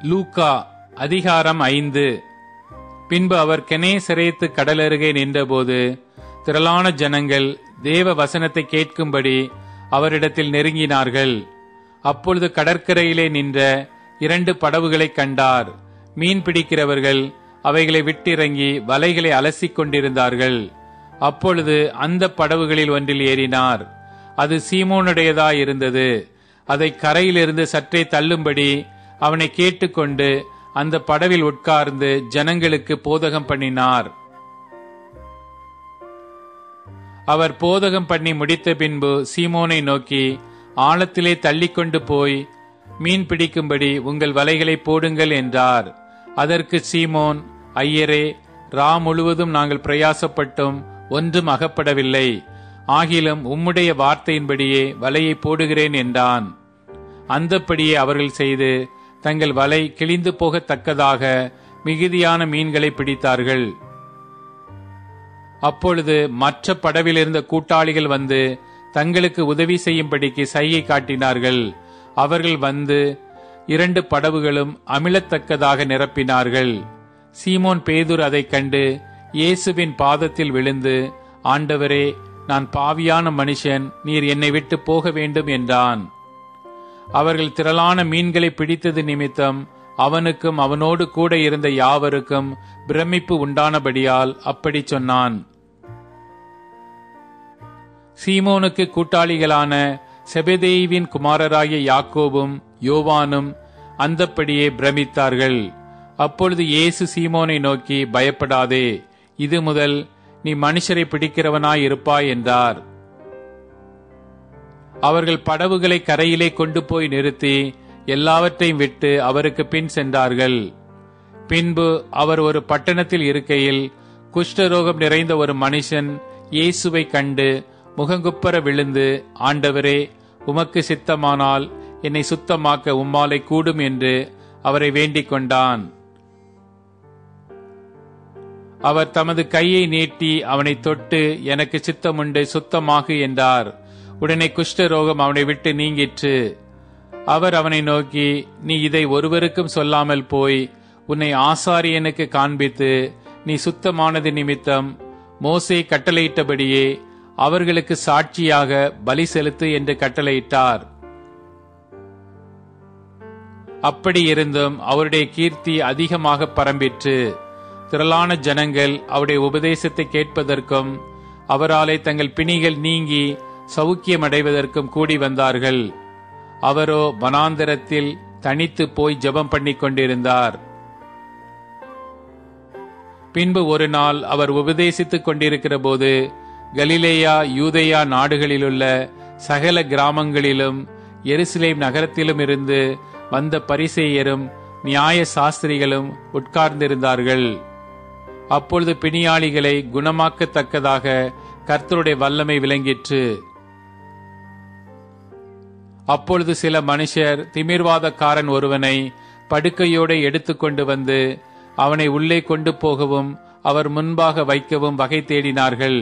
லூக்கா அதிகாரம் 5. பின்பு அவர் கெனேசரேத்து கடலருகே நின்றபோது திரளான ஜனங்கள் தேவ வசனத்தை கேட்கும்படி அவரிடத்தில் நெருங்கினார்கள். அப்பொழுது கடற்கரையிலே நின்ற 2 படவுகளை கண்டார். மீன் பிடிக்கிறவர்கள் அவைகளை விட்டிறங்கி வலைகளை அலசிக் கொண்டிருந்தார்கள். அப்பொழுது அந்த படவுகளில் ஒன்றில் ஏறினார். அது சீமோனுடையதாயிருந்தது. அதை கரையிலிருந்து சற்றே தள்ளும்படி அவனை கேட்டுக்கொண்டு அந்த படவில் உட்கார்ந்து ஜனங்களுக்கு போதகம் பண்ணினார். அவர் போதகம் பண்ணி முடித்த பின்பு சீமோனை நோக்கி, ஆழத்திலே தள்ளிக்கொண்டு போய் மீன் பிடிக்கும்படி உங்கள் வலைகளை போடுங்கள் என்றார். அதற்கு சீமோன், ஐயரே, ரா முழுவதும் நாங்கள் பிரயாசப்பட்டும் ஒன்றும் அகப்படவில்லை. ஆகிலும் உம்முடைய வார்த்தையின்படியே வலையை போடுகிறேன் என்றான். அந்தப்படியே அவர்கள் செய்து தங்கள் வலை கிழிந்து போகத்தக்கதாக மிகுதியான மீன்களை பிடித்தார்கள். அப்பொழுது மற்ற படவிலிருந்த கூட்டாளிகள் வந்து தங்களுக்கு உதவி செய்யும்படிக்கு சைகை காட்டினார்கள். அவர்கள் வந்து 2 படவுகளும் அமிழத்தக்கதாக நிரப்பினார்கள். சீமோன் பேதுரு அதைக் கண்டு இயேசுவின் பாதத்தில் விழுந்து, ஆண்டவரே, நான் பாவியான மனுஷன், நீர் என்னை விட்டு போக வேண்டும் என்றான். அவர்கள் திரளான மீன்களை பிடித்தது நிமித்தம் அவனுக்கும் அவனோடு கூட இருந்த யாவருக்கும் பிரமிப்பு உண்டானபடியால் அப்படி சொன்னான். சீமோனுக்கு கூட்டாளிகளான செபெதேயுவின் குமாரராகிய யாக்கோபும் யோவானும் அந்தப்படியே பிரமித்தார்கள். அப்பொழுது இயேசு சீமோனை நோக்கி, பயப்படாதே, இது முதல் நீ மனுஷரை பிடிக்கிறவனாயிருப்பாய் என்றார். அவர்கள் படவுகளை கரையிலே கொண்டு போய் நிறுத்தி எல்லாவற்றையும் விட்டு அவருக்கு பின் சென்றார்கள். பின்பு அவர் ஒரு பட்டணத்தில் இருக்கையில் குஷ்டரோகம் நிறைந்த ஒரு மனுஷன் இயேசுவை கண்டு முகங்குப்பர விழுந்து, ஆண்டவரே, உமக்கு சித்தமானால் என்னை சுத்தமாக்க உம்மாலை கூடும் என்று அவரை வேண்டிக் கொண்டான். அவர் தமது கையை நீட்டி அவனை தொட்டு, எனக்கு சித்தமுண்டு, சுத்தமாகு என்றார். உடனே குஷ்டரோகம் அவனை விட்டு நீங்கிற்று. அவர் அவனை நோக்கி, நீ இதை ஒருவருக்கும் சொல்லாமல் போய் உன்னை ஆசாரியனுக்கு காண்பித்து நீ சுத்தமானது நிமித்தம் மோசே கட்டளையிட்டபடியே அவர்களுக்கு சாட்சியாக பலி செலுத்து என்று கட்டளையிட்டார். அப்படி இருந்தும் அவருடைய கீர்த்தி அதிகமாக பரம்பிற்று. திரளான ஜனங்கள் அவருடைய உபதேசத்தை கேட்பதற்கும் அவராலே தங்கள் பிணிகள் நீங்கி சௌக்கியமடைவதற்கும் கூடி வந்தார்கள். அவரோ வனாந்தரத்தில் தனித்து போய் ஜெபம் பண்ணிக் கொண்டிருந்தார். பின்பு ஒரு நாள் அவர் உபதேசித்துக் கொண்டிருக்கிற போது கலிலேயா யூதேயா நாடுகளிலுள்ள சகல கிராமங்களிலும் எருசலேம் நகரத்திலும் இருந்து வந்த பரிசேயரும் நியாய சாஸ்திரிகளும் உட்கார்ந்திருந்தார்கள். அப்பொழுது பிணியாளிகளை குணமாக்கத்தக்கதாக கர்த்தருடைய வல்லமை விளங்கிற்று. அப்பொழுது சில மனுஷர் திமிர்வாதக்காரன் ஒருவனை படுக்கையோடு எடுத்துக்கொண்டு வந்து அவனை உள்ளே கொண்டு போகவும் அவர் முன்பாக வைக்கவும் வகை தேடினார்கள்.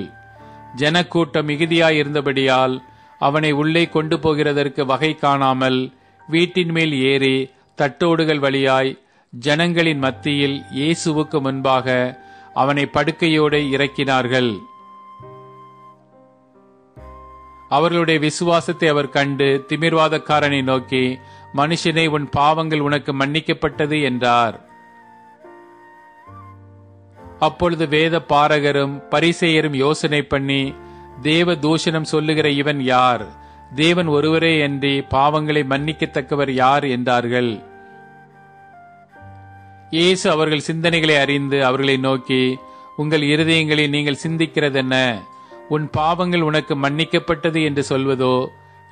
ஜனக்கூட்டம் மிகுதியாயிருந்தபடியால் அவனை உள்ளே கொண்டு போகிறதற்கு வகை காணாமல் வீட்டின் மேல் ஏறி தட்டோடுகள் வழியாய் ஜனங்களின் மத்தியில் இயேசுவுக்கு முன்பாக அவனை படுக்கையோடு இறக்கினார்கள். அவர்களுடைய விசுவாசத்தை அவர் கண்டு திமிர்வாதக்காரனை நோக்கி, மனுஷனே, உன் பாவங்கள் உனக்கு மன்னிக்கப்பட்டது என்றார். அப்பொழுது வேத பாரகரும் பரிசேயரும் யோசனை பண்ணி, தேவ தூஷணம் சொல்லுகிற இவன் யார்? தேவன் ஒருவரே அன்றி பாவங்களை மன்னிக்கத்தக்கவர் யார் என்றார்கள். இயேசு அவர்கள் சிந்தனைகளை அறிந்து அவர்களை நோக்கி, உங்கள் இருதயங்களில் நீங்கள் சிந்திக்கிறதென்ன? உன் பாவங்கள் உனக்கு மன்னிக்கப்பட்டது என்று சொல்வதோ,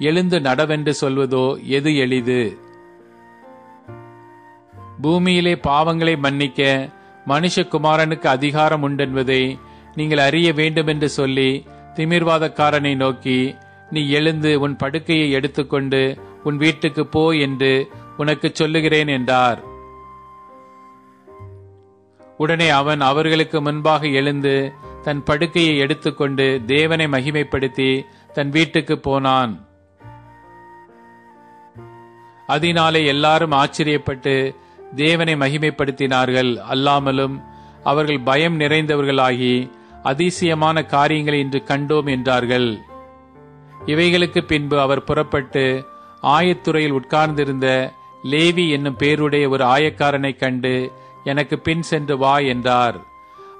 எழுந்து நடவென்று சொல்வதோ எது எளிது? பூமியிலே பாவங்களை மன்னிக்க மனுஷகுமாரனுக்கு அதிகாரம் உண்டென்பதை நீங்கள் அறிய வேண்டும் என்று சொல்லி திமிர்வாதக்காரனை நோக்கி, நீ எழுந்து உன் படுக்கையை எடுத்துக்கொண்டு உன் வீட்டுக்கு போ என்று உனக்கு சொல்லுகிறேன் என்றார். உடனே அவன் அவர்களுக்கு முன்பாக எழுந்து தன் படுக்கையை எடுத்துக்கொண்டு தேவனை மகிமைப்படுத்தி தன் வீட்டுக்கு போனான். அதனாலே எல்லாரும் ஆச்சரியப்பட்டு தேவனை மகிமைப்படுத்தினார்கள். அல்லாமலும் அவர்கள் பயம் நிறைந்தவர்களாகி அதிசயமான காரியங்களை இன்று கண்டோம் என்றார்கள். இவைகளுக்கு பின்பு அவர் புறப்பட்டு ஆயத்துறையில் உட்கார்ந்திருந்த லேவி என்னும் பேருடைய ஒரு ஆயக்காரனை கண்டு, எனக்கு பின் சென்று வா என்றார்.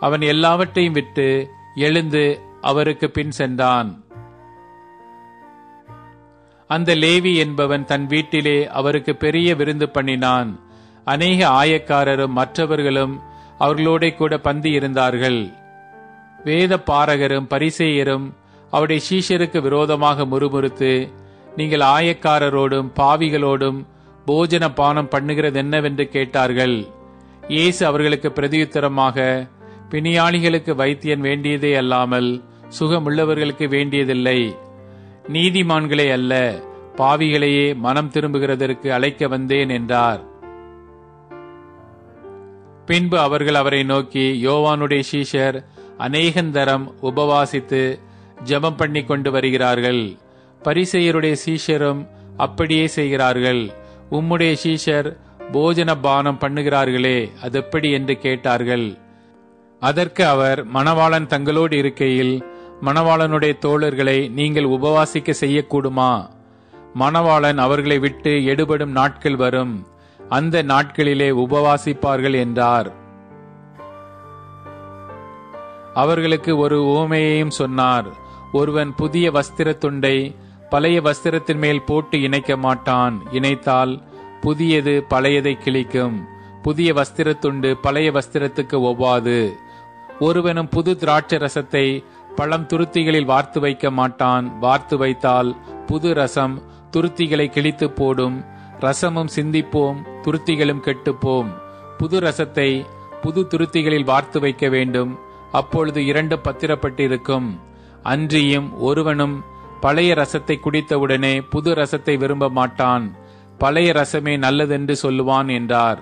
அவன் எல்லாவற்றையும் விட்டு எழுந்து அவருக்கு பின் சென்றான். அந்த லேவி என்பவன் தன் வீட்டிலே அவருக்கு பெரிய விருந்து பண்ணினான். அநேக ஆயக்காரரும் மற்றவர்களும் அவர்களோட கூட பந்தி இருந்தார்கள். வேத பாரகரும் பரிசேயரும் அவருடைய சீஷருக்கு விரோதமாக முறுமுறுத்து, நீங்கள் ஆயக்காரரோடும் பாவிகளோடும் போஜன பானம் பண்ணுகிறது என்னவென்று கேட்டார்கள். இயேசு அவர்களுக்கு பிரதியுத்தரமாக, பிணியாளிகளுக்கு வைத்தியன் வேண்டியதே அல்லாமல் சுகமுள்ளவர்களுக்கு வேண்டியதில்லை. நீதிமான்களே அல்ல, பாவிகளையே மனம் திரும்புகிறதற்கு அழைக்க வந்தேன் என்றார். பின்பு அவர்கள் அவரை நோக்கி, யோவானுடைய சீஷர் அநேகந்தரம் உபவாசித்து ஜெபம் பண்ணி கொண்டு வருகிறார்கள். பரிசேயருடைய சீஷரும் அப்படியே செய்கிறார்கள். உம்முடைய சீஷர் போஜன பானம் பண்ணுகிறார்களே, அதெப்படி என்று கேட்டார்கள். அதற்கு அவர், மணவாளன் தங்களோடு இருக்கையில் மணவாளனுடைய தோழர்களை நீங்கள் உபவாசிக்க செய்யக்கூடுமா? மணவாளன் அவர்களை விட்டு எடுபடும் நாட்கள் வரும், அந்த நாட்களிலே உபவாசிப்பார்கள் என்றார். அவர்களுக்கு ஒரு உவமையையும் சொன்னார். ஒருவன் புதிய வஸ்திர துண்டை பழைய வஸ்திரத்தின் மேல் போட்டு இணைக்க மாட்டான். இணைத்தால் புதியது பழையதை கிழிக்கும். புதிய வஸ்திர துண்டு பழைய வஸ்திரத்துக்கு ஒவ்வாது. ஒருவனும் புது திராட்சை ரசத்தை பழம் துருத்திகளில் வார்த்து வைக்க மாட்டான். வார்த்து வைத்தால் புது ரசம் துருத்திகளை கிழித்து போடும். ரசமும் சிந்திப்போம், துருத்திகளும் கெட்டுப்போம். புது ரசத்தை புது துருத்திகளில் வார்த்து வைக்க வேண்டும். அப்பொழுது இரண்டு பத்திரப்பட்டிருக்கும். அன்றியும் ஒருவனும் பழைய ரசத்தை குடித்தவுடனே புது ரசத்தை விரும்ப மாட்டான். பழைய ரசமே நல்லதென்று சொல்லுவான் என்றார்.